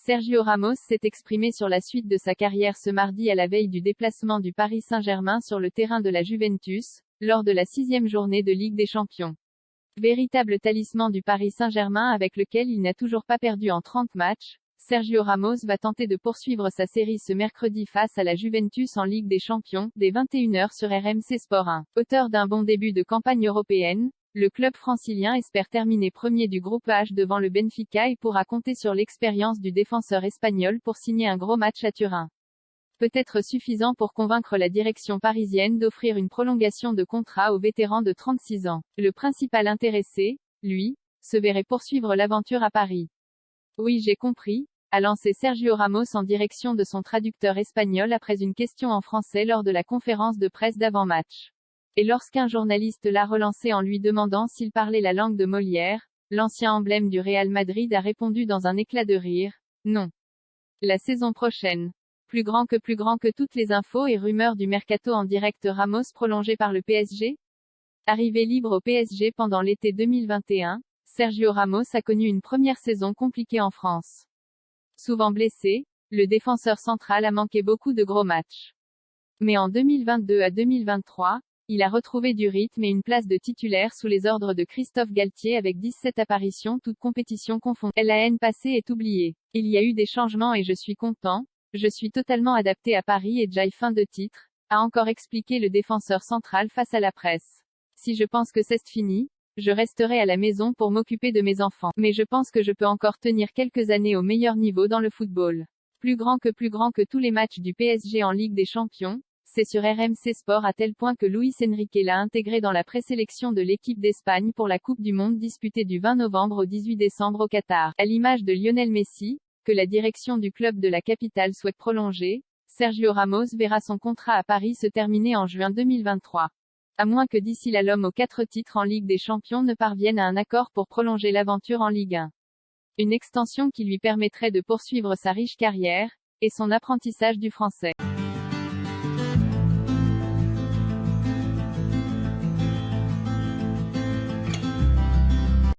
Sergio Ramos s'est exprimé sur la suite de sa carrière ce mardi à la veille du déplacement du Paris Saint-Germain sur le terrain de la Juventus, lors de la 6e journée de Ligue des Champions. Véritable talisman du Paris Saint-Germain avec lequel il n'a toujours pas perdu en 30 matchs, Sergio Ramos va tenter de poursuivre sa série ce mercredi face à la Juventus en Ligue des Champions, dès 21h sur RMC Sport 1. Auteur d'un bon début de campagne européenne, le club francilien espère terminer premier du groupe H devant le Benfica et pourra compter sur l'expérience du défenseur espagnol pour signer un gros match à Turin. Peut-être suffisant pour convaincre la direction parisienne d'offrir une prolongation de contrat au vétéran de 36 ans. Le principal intéressé, lui, se verrait poursuivre l'aventure à Paris. Oui, j'ai compris, a lancé Sergio Ramos en direction de son traducteur espagnol après une question en français lors de la conférence de presse d'avant-match. Et lorsqu'un journaliste l'a relancé en lui demandant s'il parlait la langue de Molière, l'ancien emblème du Real Madrid a répondu dans un éclat de rire, non. La saison prochaine. Plus grand que toutes les infos et rumeurs du mercato en direct. Ramos prolongé par le PSG? Arrivé libre au PSG pendant l'été 2021, Sergio Ramos a connu une première saison compliquée en France. Souvent blessé, le défenseur central a manqué beaucoup de gros matchs. Mais en 2022 à 2023, il a retrouvé du rythme et une place de titulaire sous les ordres de Christophe Galtier avec 17 apparitions toutes compétitions confondues. La haine passée est oubliée. Il y a eu des changements et je suis content. Je suis totalement adapté à Paris et Jai fin de titre, a encore expliqué le défenseur central face à la presse. Si je pense que c'est fini, je resterai à la maison pour m'occuper de mes enfants. Mais je pense que je peux encore tenir quelques années au meilleur niveau dans le football. Plus grand que tous les matchs du PSG en Ligue des Champions, c'est sur RMC Sport à tel point que Luis Enrique l'a intégré dans la présélection de l'équipe d'Espagne pour la Coupe du Monde disputée du 20 novembre au 18 décembre au Qatar. À l'image de Lionel Messi, que la direction du club de la capitale souhaite prolonger, Sergio Ramos verra son contrat à Paris se terminer en juin 2023. À moins que d'ici là l'homme aux 4 titres en Ligue des Champions ne parvienne à un accord pour prolonger l'aventure en Ligue 1. Une extension qui lui permettrait de poursuivre sa riche carrière, et son apprentissage du français.